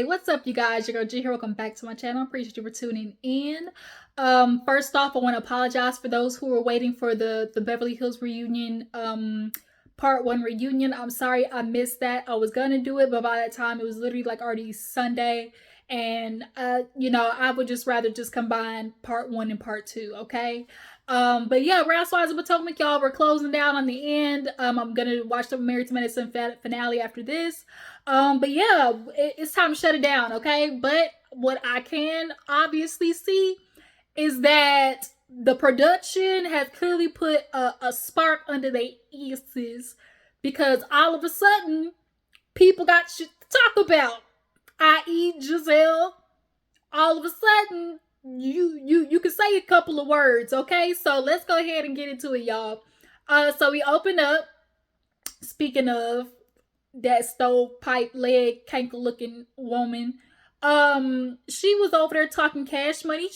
Hey, what's up, you guys? Your girl G here. Welcome back to my channel. I appreciate you for tuning in. First off, I want to apologize for those who were waiting for the Beverly Hills reunion, part 1 reunion. I'm sorry I missed that. I was gonna do it, but by that time it was literally like already Sunday, and I would just rather just combine part 1 and part 2. Okay. But yeah, Housewives of Potomac, y'all, we're closing down on the end. I'm gonna watch the Married to Medicine finale after this. But yeah, it's time to shut it down, okay? But what I can obviously see is that the production has clearly put a spark under their ears, because all of a sudden people got shit to talk about, i.e. Gizelle. All of a sudden you can say a couple of words, okay? So let's go ahead and get into it, y'all. So we open up, speaking of that stovepipe leg canker looking woman, she was over there talking cash money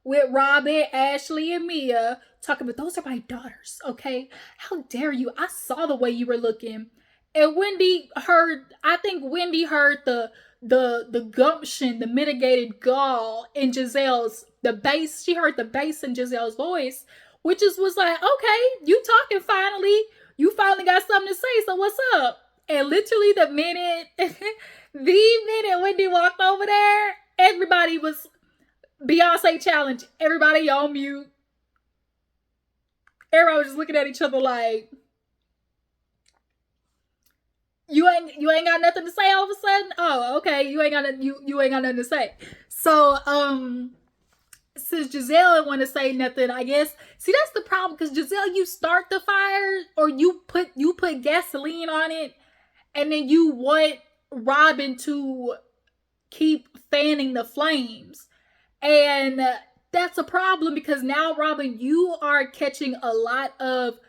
with Robin, Ashley, and Mia, talking about, those are my daughters, okay? How dare you? I saw the way you were looking. And I think Wendy heard the gumption, the mitigated gall in Gizelle's, the bass. She heard the bass in Gizelle's voice, which was like, okay, you talking finally. You finally got something to say, so what's up? And literally the minute Wendy walked over there, everybody was Beyonce challenge. Everybody on mute. Everybody was just looking at each other like, you ain't got nothing to say all of a sudden? Oh, okay. You ain't got nothing to say. So, since Gizelle didn't want to say nothing, I guess. See, that's the problem, because Gizelle, you start the fire, or you put gasoline on it, and then you want Robin to keep fanning the flames. And that's a problem, because now, Robin, you are catching a lot of,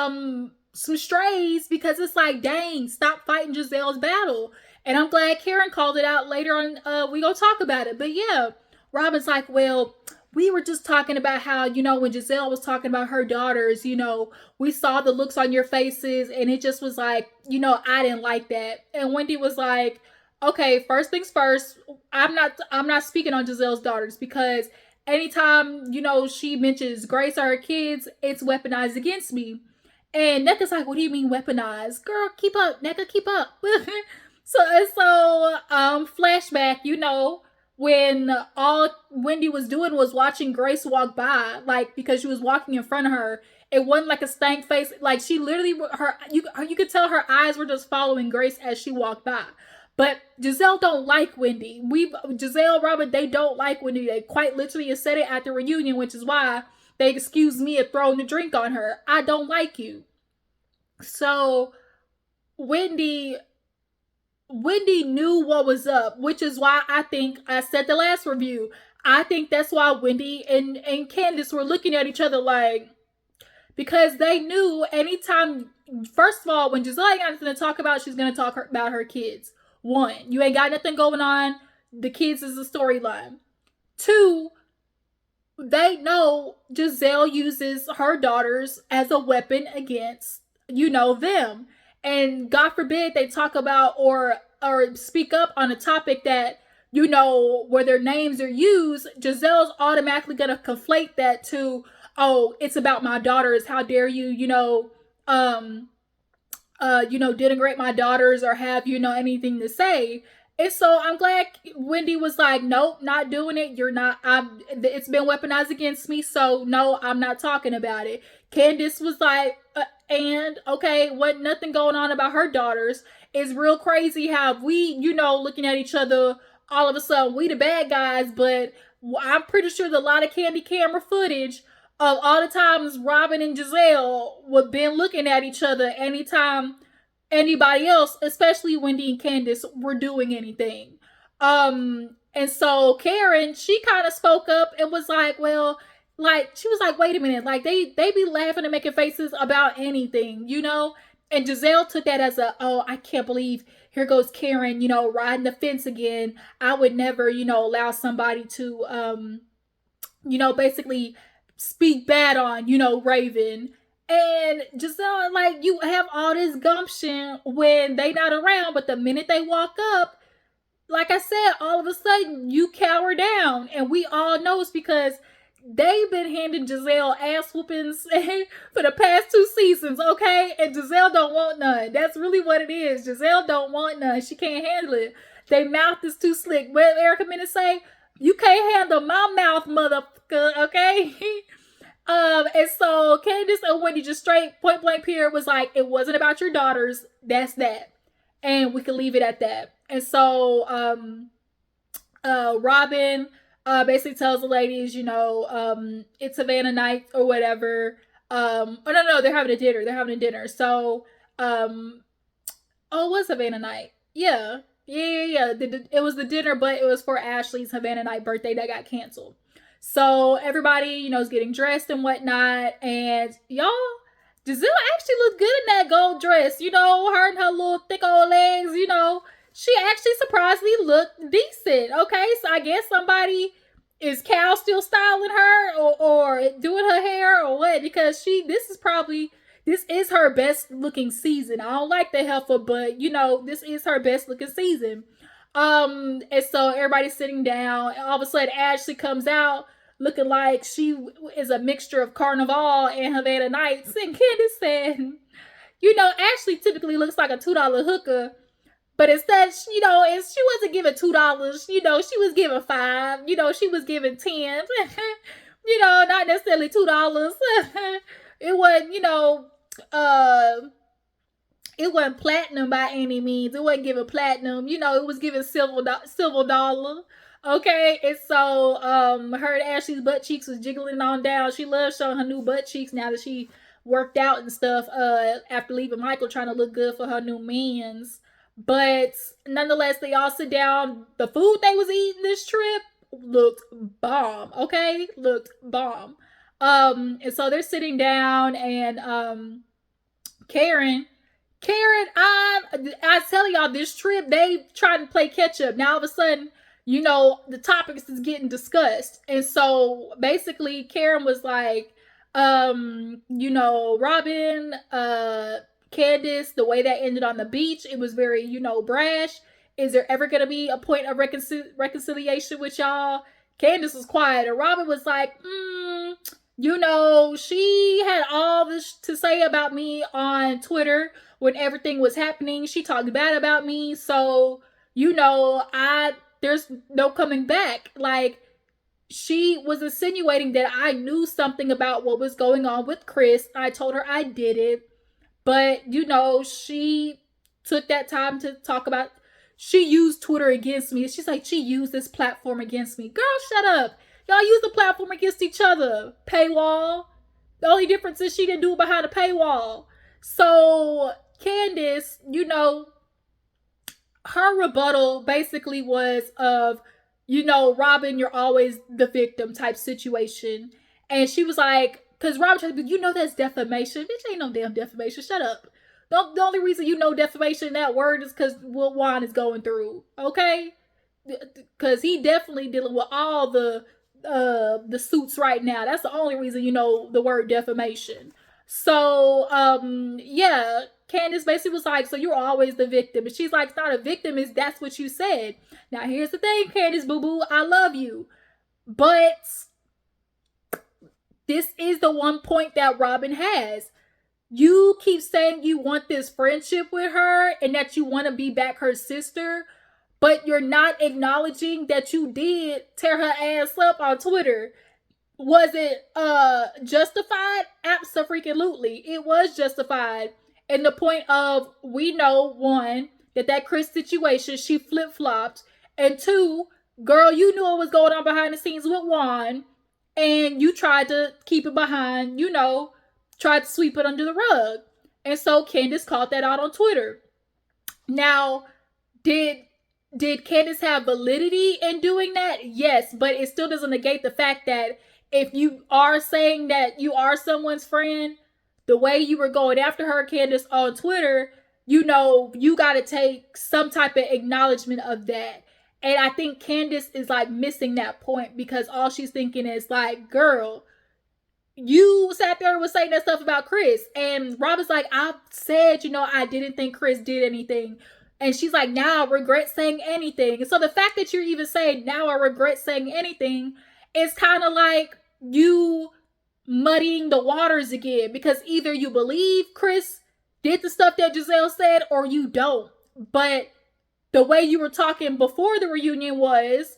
some strays, because it's like, dang, stop fighting Gizelle's battle. And I'm glad Karen called it out later on. We gonna talk about it. But yeah, Robin's like, well, we were just talking about how, when Gizelle was talking about her daughters, we saw the looks on your faces, and it just was like, I didn't like that. And Wendy was like, okay, first things first, I'm not speaking on Gizelle's daughters, because anytime, she mentions Grace or her kids, it's weaponized against me. And Nneka's like, what do you mean weaponized? Girl, keep up, Nneka, keep up. So flashback, when all Wendy was doing was watching Grace walk by, like, because she was walking in front of her. It wasn't like a stank face. Like, she literally, you could tell her eyes were just following Grace as she walked by. But Gizelle don't like Wendy. Gizelle, Robin, they don't like Wendy. They quite literally said it at the reunion, which is why they excused me of throwing the drink on her. I don't like you. So Wendy knew what was up, which is why I think I said the last review. I think that's why Wendy and Candiace were looking at each other like, because they knew anytime, first of all, when Gizelle ain't got nothing to talk about, she's going to talk about her kids. 1, you ain't got nothing going on. The kids is the storyline. 2, they know Gizelle uses her daughters as a weapon against, them. And God forbid they talk about or speak up on a topic that, where their names are used, Gizelle's automatically going to conflate that to, oh, it's about my daughters. How dare you, denigrate my daughters or have, anything to say. And so I'm glad Wendy was like, nope, not doing it. It's been weaponized against me. So no, I'm not talking about it. Candiace was like, and okay, what, nothing going on about her daughters. It's real crazy how we, looking at each other, all of a sudden we the bad guys, but I'm pretty sure there's a lot of candy camera footage of all the times Robin and Gizelle would been looking at each other anytime anybody else, especially Wendy and Candiace, were doing anything. And so Karen, she kind of spoke up and was like, well, like, she was like, wait a minute, like, they be laughing and making faces about anything, And Gizelle took that as oh, I can't believe, here goes Karen, riding the fence again. I would never, allow somebody to, basically speak bad on, Raven. And Gizelle, like, you have all this gumption when they not around, but the minute they walk up, like I said, all of a sudden you cower down, and we all know it's because they've been handing Gizelle ass whoopings for the past 2 seasons, okay? And Gizelle don't want none. That's really what it is. Gizelle don't want none. She can't handle it. They mouth is too slick. What Erica Minnie say? You can't handle my mouth, motherfucker, okay? And so Candiace and Wendy just straight point blank period was like, it wasn't about your daughters. That's that. And we can leave it at that. And so Robin basically tells the ladies, it's Havana night or whatever. Oh no, they're having a dinner. They're having a dinner. So it was Havana night. Yeah. It was the dinner, but it was for Ashley's Havana night birthday that got canceled. So everybody, is getting dressed and whatnot. And y'all, Gizelle actually looked good in that gold dress. Her and her little thick old legs, she actually surprisingly looked decent. Okay, so I guess somebody is Cal still styling her or doing her hair or what? Because this is her best looking season. I don't like the heifer, but this is her best looking season. And so everybody's sitting down, and all of a sudden Ashley comes out looking like she is a mixture of Carnival and Havana Nights. And Candiace said, Ashley typically looks like a $2 hooker, but instead, she wasn't giving $2. She was giving $5. She was giving 10. Not necessarily $2. It wasn't, it wasn't platinum by any means. It wasn't giving platinum. It was giving silver dollar. Okay, and so her and Ashley's butt cheeks was jiggling on down. She loves showing her new butt cheeks now that she worked out and stuff after leaving Michael, trying to look good for her new mans. But nonetheless, they all sit down. The food they was eating this trip looked bomb. Okay, looked bomb. And so they're sitting down, and Karen, I tell y'all, this trip they trying to play catch up. Now all of a sudden, the topics is getting discussed, and so basically Karen was like, Robin, Candiace, the way that ended on the beach, it was very, brash. Is there ever going to be a point of reconciliation with y'all? Candiace was quiet, and Robin was like, she had all this to say about me on Twitter when everything was happening. She talked bad about me, so, there's no coming back. Like, she was insinuating that I knew something about what was going on with Chris. I told her I did it. But, she took that time to talk about, she used Twitter against me. She's like, she used this platform against me. Girl, shut up. Y'all use the platform against each other. Paywall. The only difference is she didn't do it behind a paywall. So, Candiace, her rebuttal basically was of, Robin, you're always the victim type situation. And she was like, because Robin tried to be, that's defamation. Bitch, ain't no damn defamation. Shut up. The only reason defamation in that word is because what Juan is going through. Okay? Because he definitely dealing with all the suits right now. That's the only reason the word defamation. So, yeah, Candiace basically was like, so you're always the victim. And she's like, it's not a victim, that's what you said. Now, here's the thing, Candiace boo-boo, I love you. But this is the one point that Robin has. You keep saying you want this friendship with her and that you want to be back her sister, but you're not acknowledging that you did tear her ass up on Twitter. Was it justified? Absolutely. It was justified. And the point of, we know, one, that Chris situation, she flip-flopped. And two, girl, you knew what was going on behind the scenes with Juan. And you tried to keep it behind, tried to sweep it under the rug. And so Candiace called that out on Twitter. Now, did Candiace have validity in doing that? Yes, but it still doesn't negate the fact that if you are saying that you are someone's friend, the way you were going after her, Candiace, on Twitter, you got to take some type of acknowledgement of that. And I think Candiace is like missing that point because all she's thinking is like, girl, you sat there and was saying that stuff about Chris. And Robin's like, I said, I didn't think Chris did anything. And she's like, now I regret saying anything. And so the fact that you're even saying, now I regret saying anything, is kind of like you muddying the waters again. Because either you believe Chris did the stuff that Gizelle said or you don't. But the way you were talking before the reunion was,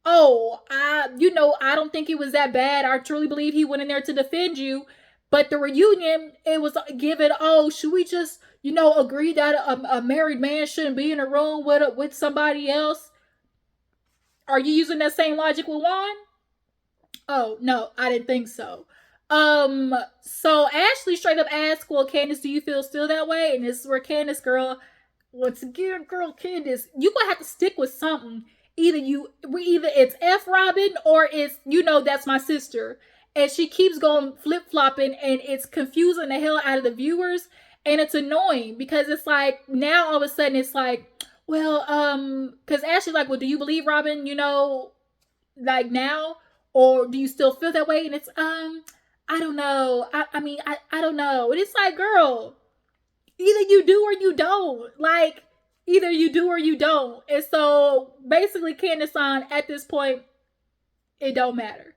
oh, I don't think it was that bad. I truly believe he went in there to defend you. But the reunion, it was given, oh, should we just, agree that a married man shouldn't be in a room with somebody else? Are you using that same logic with Juan? Oh, no, I didn't think so. So Ashley straight up asked, well, Candiace, do you feel still that way? And this is where Candiace, girl, once again, girl, Candiace, you gonna have to stick with something. Either it's F Robin or it's, that's my sister. And she keeps going flip-flopping, and it's confusing the hell out of the viewers, and it's annoying because it's like, now all of a sudden it's like, well, because Ashley's like, well, do you believe Robin, like now? Or do you still feel that way? And it's, I don't know. I don't know. And it's like, girl, either you do or you don't. Like, either you do or you don't. And so basically Candiace on, at this point, it don't matter.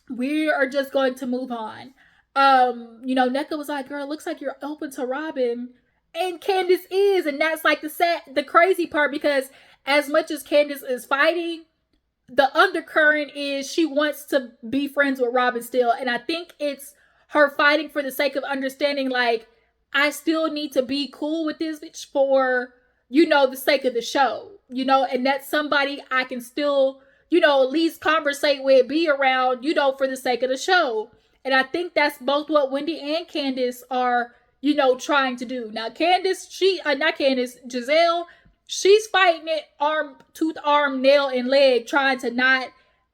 We are just going to move on. Nneka was like, girl, looks like you're open to Robin. And Candiace is. And that's like the crazy part, because as much as Candiace is fighting, the undercurrent is she wants to be friends with Robin still. And I think it's her fighting for the sake of understanding, like, I still need to be cool with this bitch for, the sake of the show, and that's somebody I can still, at least conversate with, be around, for the sake of the show. And I think that's both what Wendy and Candiace are, trying to do. Now, Gizelle, she's fighting it tooth, arm, nail, and leg, trying to not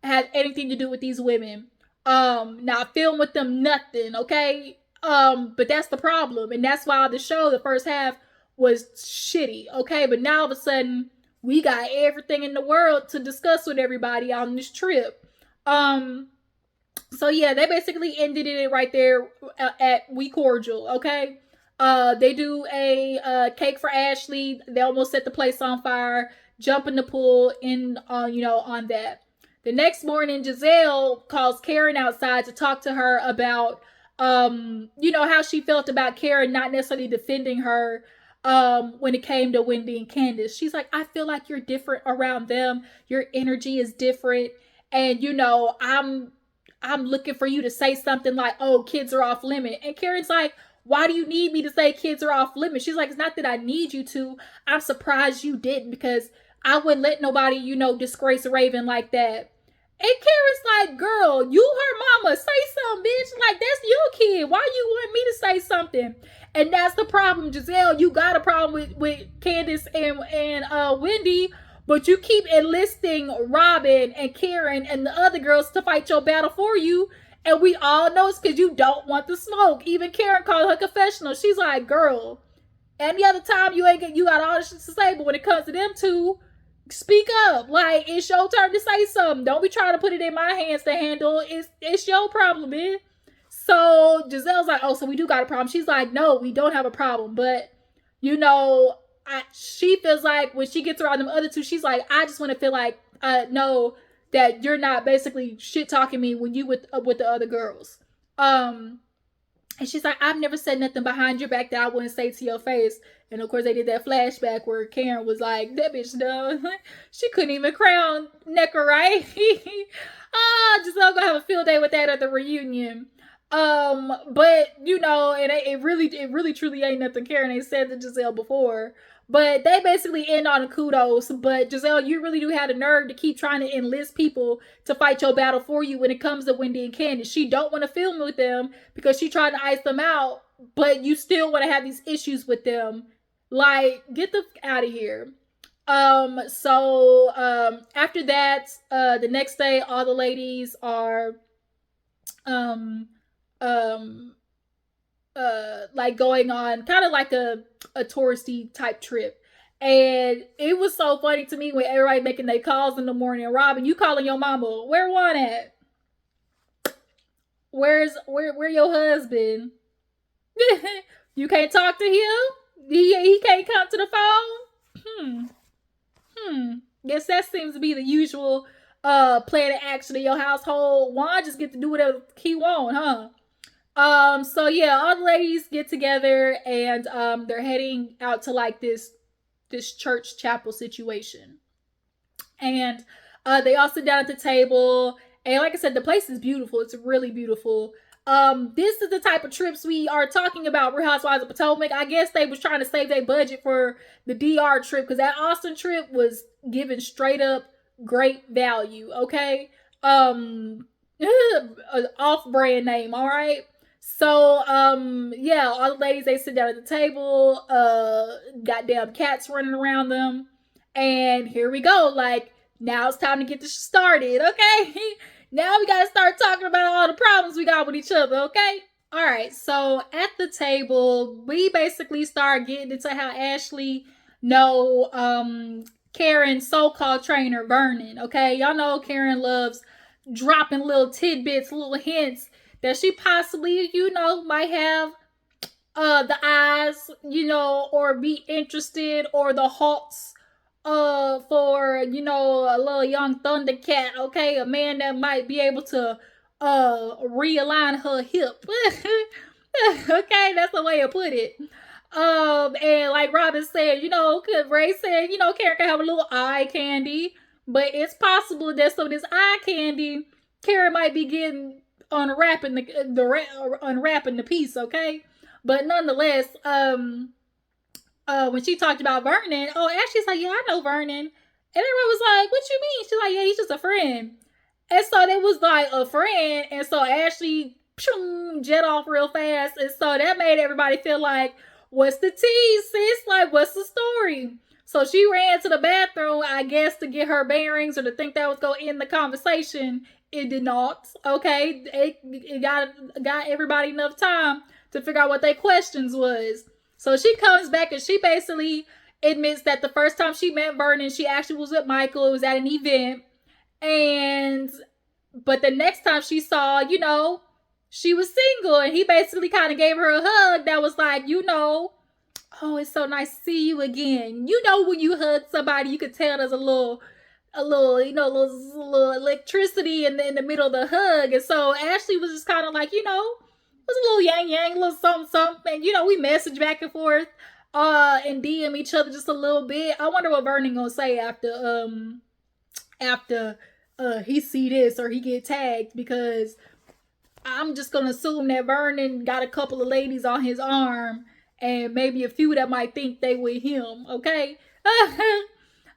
have anything to do with these women. Not film with them, nothing, okay? But that's the problem. And that's why the show, the first half, was shitty, okay? But now all of a sudden, we got everything in the world to discuss with everybody on this trip. So yeah, they basically ended it right there at We Cordial, okay? They do a cake for Ashley. They almost set the place on fire, jump in the pool on that. The next morning, Gizelle calls Karen outside to talk to her about, how she felt about Karen not necessarily defending her when it came to Wendy and Candiace. She's like, I feel like you're different around them. Your energy is different. And, I'm looking for you to say something like, oh, kids are off limit. And Karen's like, why do you need me to say kids are off limit? She's like, it's not that I need you to. I'm surprised you didn't, because I wouldn't let nobody, disgrace Raven like that. And Karen's like, girl, you her mama. Say something, bitch. Like, that's your kid. Why you want me to say something? And that's the problem, Gizelle. You got a problem with Candiace and Wendy, but you keep enlisting Robin and Karen and the other girls to fight your battle for you. And we all know it's because you don't want the smoke. Even Karen called her confessional. She's like, girl, any other time you got all this shit to say, but when it comes to them two, speak up. Like, it's your turn to say something. Don't be trying to put it in my hands to handle. It's your problem, man. So Gizelle's like, oh, so we do got a problem. She's like, no, we don't have a problem. But, she feels like when she gets around them other two, she's like, I just want to feel like, know that you're not basically shit talking me when you with the other girls. And she's like, I've never said nothing behind your back that I wouldn't say to your face. And of course they did that flashback where Karen was like, that bitch done. She couldn't even crown Nneka, right? Giselle gonna have a field day with that at the reunion. But and it really truly ain't nothing Karen ain't said to Gizelle before. But they basically end on a kudos. But Gizelle, you really do have the nerve to keep trying to enlist people to fight your battle for you when it comes to Wendy and Candiace. She don't want to film with them because she tried to ice them out, but you still want to have these issues with them. Like, get the out of here. So after that, the next day, all the ladies are like going on kind of like a touristy type trip. And it was so funny to me when everybody making their calls in the morning. Robin, you calling your mama? Where one at? Where your husband? You can't talk to him? He can't come to the phone. Guess that seems to be the usual plan of action in your household. Juan just get to do whatever he want, huh? So yeah, all the ladies get together and they're heading out to like this church chapel situation. And they all sit down at the table. And like I said, the place is beautiful. It's really beautiful. This is the type of trips we are talking about. Real Housewives of Potomac. I guess they was trying to save their budget for the DR trip because that Austin trip was given straight up great value. Okay, off brand name. All right. So yeah, all the ladies they sit down at the table. Goddamn cats running around them, and here we go. Like now it's time to get this started. Okay. Now we gotta start talking about all the problems we got with each other, okay? All right, so at the table, we basically start getting into how Ashley know Karen's so-called trainer, Vernon, okay? Y'all know Karen loves dropping little tidbits, little hints that she possibly, might have the eyes, or be interested, or the hearts for a little young Thundercat, okay, a man that might be able to realign her hip. Okay, that's the way to put it. And like Robin said, Ray said, Karen can have a little eye candy, but it's possible that some of this eye candy Karen might be getting unwrapping the piece, okay. But nonetheless, when she talked about Vernon, Ashley's like, yeah, I know Vernon. And everyone was like, what you mean? She's like, yeah, he's just a friend. And so it was like a friend. And so Ashley jet off real fast. And so that made everybody feel like, what's the tea, sis? Like, what's the story? So she ran to the bathroom, I guess, to get her bearings or to think that was going to end the conversation. It did not. Okay. It got everybody enough time to figure out what their questions was. So she comes back and she basically admits that the first time she met Vernon, she actually was with Michael. It was at an event. But the next time she saw, she was single. And he basically kind of gave her a hug that was like, oh, it's so nice to see you again. When you hug somebody, you could tell there's a little electricity in the middle of the hug. And so Ashley was just kind of like, it was a little yang, a little something. And, we message back and forth and DM each other just a little bit. I wonder what Vernon gonna say after he see this or he get tagged, because I'm just gonna assume that Vernon got a couple of ladies on his arm and maybe a few that might think they with him, okay?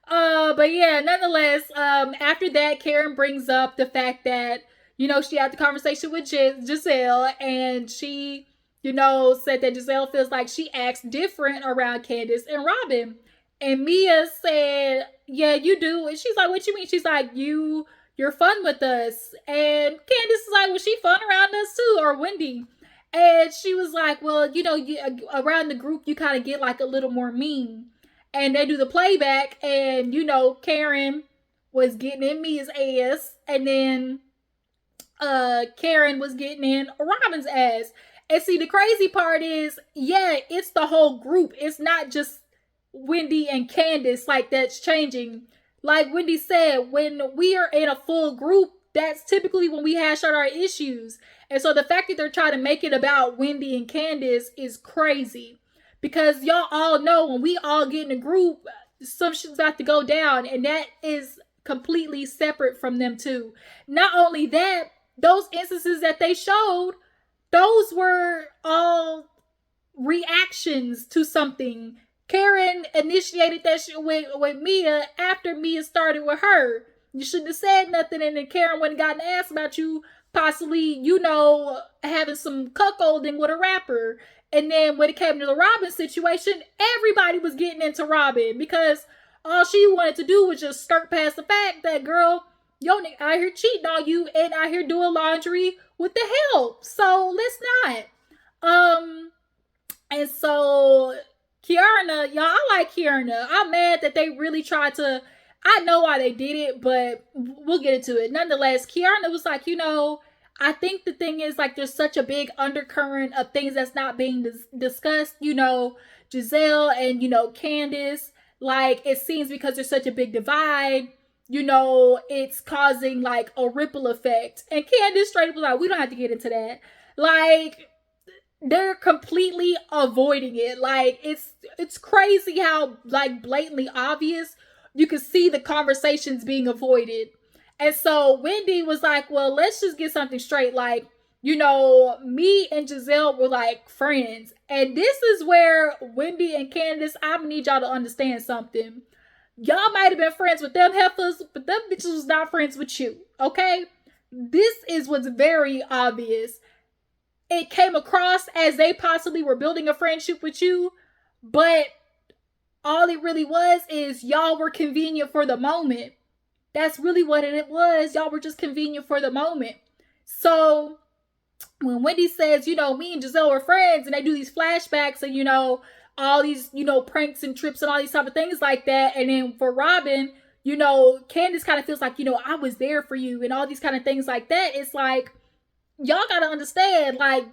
But yeah, nonetheless, after that, Karen brings up the fact that, she had the conversation with Gizelle, and she, said that Gizelle feels like she acts different around Candiace and Robin. And Mia said, yeah, you do. And she's like, what you mean? She's like, you're fun with us. And Candiace is like, well, she fun around us too, or Wendy. And she was like, well, around the group, you kind of get like a little more mean. And they do the playback, and, Karen was getting in Mia's ass, and then Karen was getting in Robin's ass. And see, the crazy part is, yeah, it's the whole group. It's not just Wendy and Candiace like that's changing. Like Wendy said, when we are in a full group, that's typically when we hash out our issues. And so the fact that they're trying to make it about Wendy and Candiace is crazy. Because y'all all know when we all get in a group, some shit's about to go down. And that is completely separate from them too. Not only that, those instances that they showed, those were all reactions to something. Karen initiated that shit with Mia after Mia started with her. You shouldn't have said nothing, and then Karen wouldn't gotten asked about you possibly, having some cuckolding with a rapper. And then when it came to the Robin situation, everybody was getting into Robin because all she wanted to do was just skirt past the fact that, girl, yo, out here cheating on you and out here doing laundry with the help. So let's not. And so Kiana, y'all, I like Kiana. I'm mad that they really tried to. I know why they did it, but we'll get into it. Nonetheless, Kiana was like, I think the thing is, like, there's such a big undercurrent of things that's not being discussed. Gizelle and, Candiace, like, it seems because there's such a big divide, it's causing like a ripple effect. And Candiace straight up was like, we don't have to get into that. Like, they're completely avoiding it. Like, it's crazy how like blatantly obvious you can see the conversations being avoided. And so Wendy was like, well, let's just get something straight. Like, me and Gizelle were like friends. And this is where Wendy and Candiace, I need y'all to understand something. Y'all might have been friends with them heifers, but them bitches was not friends with you. Okay? This is what's very obvious. It came across as they possibly were building a friendship with you, but all it really was is y'all were convenient for the moment. That's really what it was. Y'all were just convenient for the moment. So when Wendy says, me and Gizelle were friends, and they do these flashbacks and, all these, pranks and trips and all these type of things like that. And then for Robin, Candiace kind of feels like, I was there for you and all these kind of things like that. It's like, y'all gotta understand, like,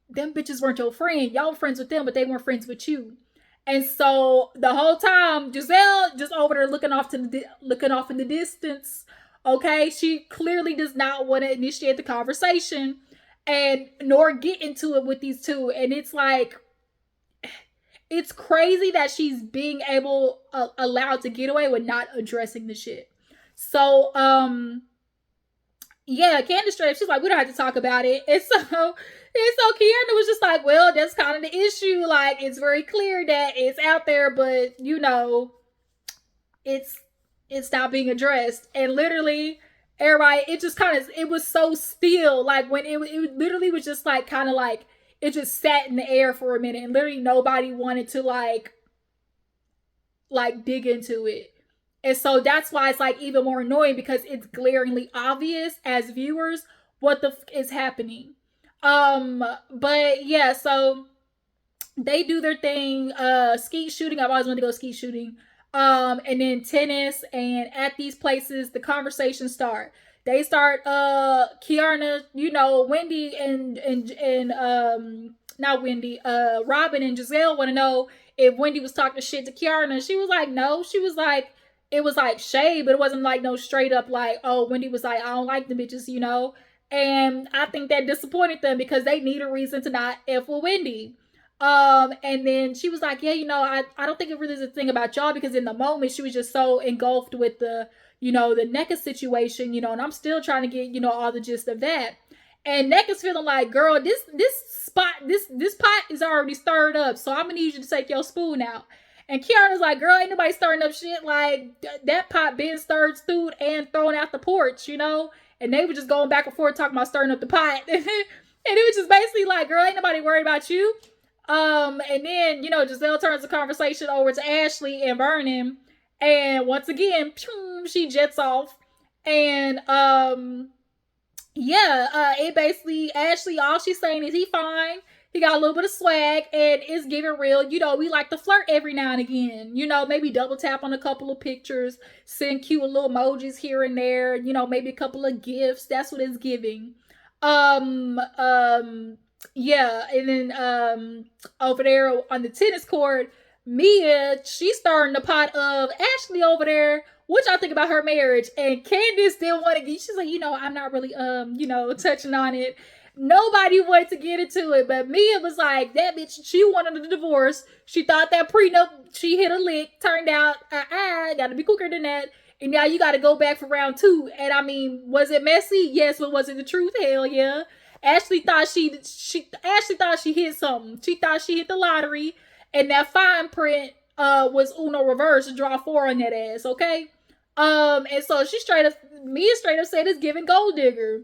them bitches weren't your friend. Y'all were friends with them, but they weren't friends with you. And so the whole time, Gizelle just over there looking off in the distance. Okay, she clearly does not want to initiate the conversation and nor get into it with these two. And it's like, it's crazy that she's being allowed to get away with not addressing the shit. So, yeah, Candiace straight up, she's like, we don't have to talk about it. And so Kiana was just like, well, that's kind of the issue. Like, it's very clear that it's out there, but it's not being addressed. And literally, everybody, it was so still. Like, when it literally was just like kind of like it just sat in the air for a minute, and literally nobody wanted to like dig into it. And so that's why it's like even more annoying, because it's glaringly obvious as viewers what the is happening. But yeah, so they do their thing. Skeet shooting. I've always wanted to go skeet shooting. And then tennis, and at these places the conversations start. They start Kiana, Wendy and not Wendy, Robin and Gizelle want to know if Wendy was talking shit to Kiana. She was like, no. She was like, it was like shade, but it wasn't like no straight up like, oh, Wendy was like, I don't like the bitches, And I think that disappointed them, because they need a reason to not F with Wendy. And then she was like, yeah, I don't think it really is a thing about y'all, because in the moment she was just so engulfed with the, the NECA situation, and I'm still trying to get, all the gist of that. And NECA's feeling like, girl, this pot is already stirred up, so I'm gonna need you to take your spoon out. And Kiara's like, girl, ain't nobody stirring up shit. Like, that pot been stirred, stewed, and thrown out the porch, And they were just going back and forth talking about stirring up the pot. And it was just basically like, girl, ain't nobody worried about you. And then, Gizelle turns the conversation over to Ashley and Vernon. And once again, she jets off. And, it basically, Ashley, all she's saying is he fine. He got a little bit of swag, and it's giving real. We like to flirt every now and again. Maybe double tap on a couple of pictures, send cute little emojis here and there. Maybe a couple of gifts. That's what it's giving. Yeah, and then over there on the tennis court, Mia, she's starting the pot of Ashley over there. What y'all think about her marriage? And Candiace didn't want to get. She's like, I'm not really touching on it. Nobody wanted to get into it, but Mia was like, that bitch, she wanted a divorce. She thought that prenup, she hit a lick. Turned out, gotta be quicker than that. And now you gotta go back for round 2. And I mean, was it messy? Yes, but was it the truth? Hell yeah. Ashley thought she hit something. She thought she hit the lottery, and that fine print was Uno reverse, draw 4 on that ass, okay? And so Mia straight up said it's giving gold digger.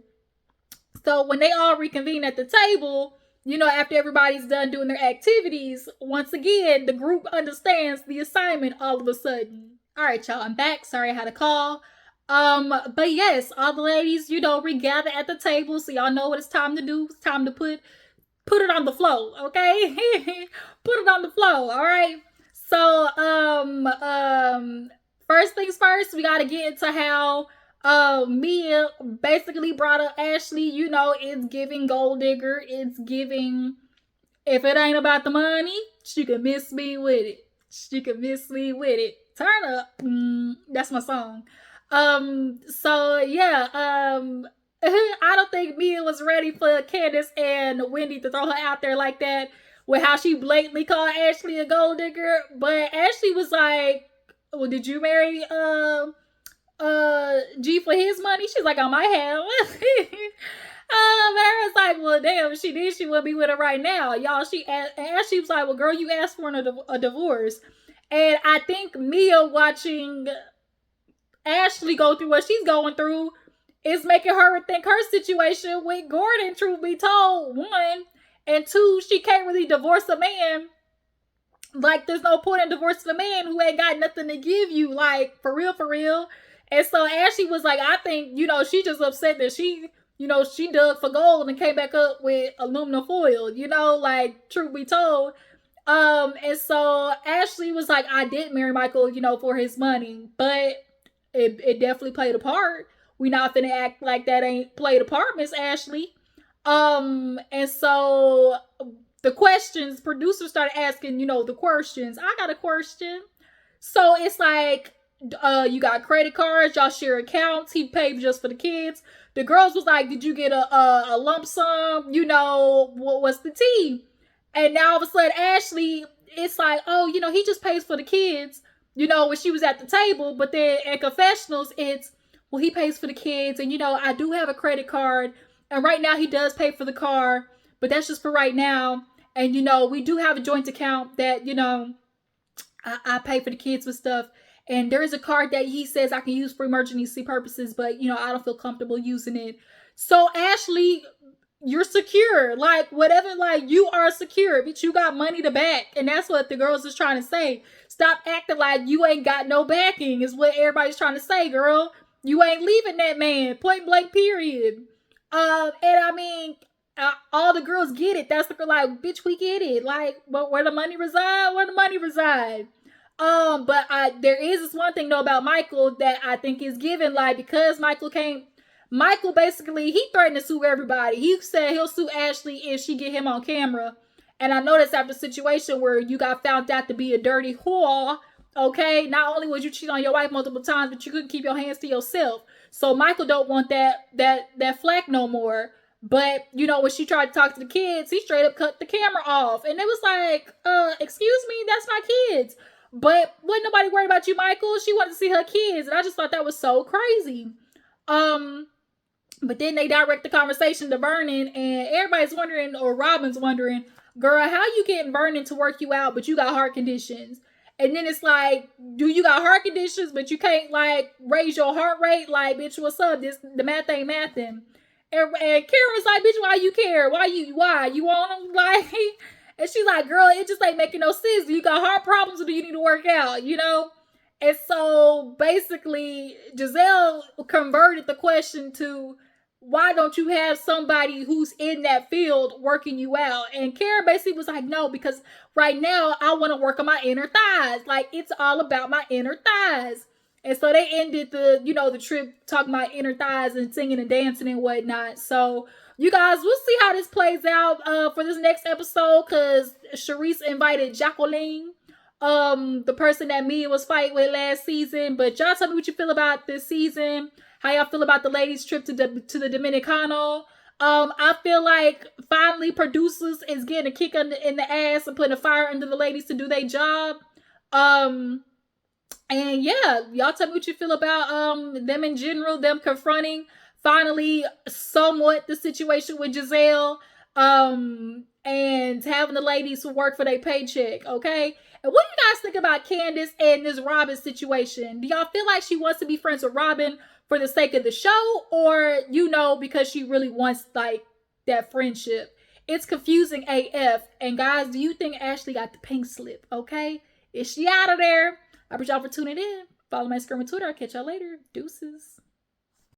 So when they all reconvene at the table, after everybody's done doing their activities, once again, the group understands the assignment all of a sudden. All right, y'all, I'm back. Sorry I had a call. But yes, all the ladies, regather at the table, so y'all know what it's time to do. It's time to put it on the flow, okay? Put it on the flow, all right? So, first things first, we gotta get into how Mia basically brought up Ashley. It's giving gold digger. It's giving If it ain't about the money, she can miss me with it. She can miss me with it. Turn up. That's my song. So yeah, I don't think Mia was ready for Candiace and Wendy to throw her out there like that with how she blatantly called Ashley a gold digger. But Ashley was like, well, did you marry G for his money? She's like, on my half. Mary was like, well, damn, if she did, she wouldn't be with her right now. Y'all, Ashley was like, well, girl, you asked for a divorce. And I think Mia watching Ashley go through what she's going through is making her rethink her situation with Gordon, truth be told, one. And two, she can't really divorce a man. Like, there's no point in divorcing a man who ain't got nothing to give you. Like, for real, for real. And so Ashley was like, I think, she just upset that she dug for gold and came back up with aluminum foil, like, truth be told. And so Ashley was like, I did marry Michael, for his money, but it definitely played a part. We not finna act like that ain't played a part, Miss Ashley. And so the questions, producers started asking, the questions. I got a question. So it's like, you got credit cards, y'all share accounts, he paid just for the kids. The girls was like, did you get a lump sum? What's the tea? And now all of a sudden, Ashley, it's like, oh, he just pays for the kids, when she was at the table. But then at confessionals, it's, well, he pays for the kids. And, I do have a credit card. And right now he does pay for the car. But that's just for right now. And, we do have a joint account that, I pay for the kids with stuff. And there is a card that he says I can use for emergency purposes. But, I don't feel comfortable using it. So, Ashley, you're secure. Like, whatever, like, you are secure, but you got money to back. And that's what the girls is trying to say. Stop acting like you ain't got no backing is what everybody's trying to say, girl. You ain't leaving that man. Point blank, period. And I mean, all the girls get it. That's the like, bitch, we get it. Like, but where the money reside? Where the money reside? But there is this one thing though about Michael that I think is given, like, because Michael basically, he threatened to sue everybody. He said he'll sue Ashley if she get him on camera. And I know that's after a situation where you got found out to be a dirty whore. Okay, not only would you cheat on your wife multiple times, but you couldn't keep your hands to yourself. So Michael don't want that flack no more. But, when she tried to talk to the kids, he straight up cut the camera off. And it was like, excuse me, that's my kids. But wasn't nobody worried about you, Michael. She wanted to see her kids. And I just thought that was so crazy. But then they direct the conversation to Vernon, and everybody's wondering, or Robin's wondering, girl, how you getting Vernon to work you out, but you got heart conditions? And then it's like, do you got heart conditions, but you can't, like, raise your heart rate? Like, bitch, what's up? The math ain't mathing. And Karen was like, bitch, why you care? Why? You want them? Like, and she's like, girl, it just ain't making no sense. Do you got heart problems or do you need to work out? And so basically, Gizelle converted the question to, why don't you have somebody who's in that field working you out? And Karen basically was like, no, because right now I want to work on my inner thighs. Like, it's all about my inner thighs. And so they ended the trip talking about inner thighs and singing and dancing and whatnot. So you guys, we'll see how this plays out for this next episode, because Charisse invited Jacqueline, the person that Mia was fighting with last season. But y'all tell me what you feel about this season. How y'all feel about the ladies' trip to the Dominicano? I feel like finally producers is getting a kick in the ass and putting a fire under the ladies to do their job. And yeah, y'all tell me what you feel about them in general, them confronting finally somewhat the situation with Gizelle, and having the ladies who work for their paycheck, okay? And what do you guys think about Candiace and this Robin situation? Do y'all feel like she wants to be friends with Robin for the sake of the show, or, because she really wants, like, that friendship? It's confusing AF. And guys, do you think Ashley got the pink slip, okay? Is she out of there? I appreciate y'all for tuning in. Follow my Instagram and Twitter. I'll catch y'all later. Deuces.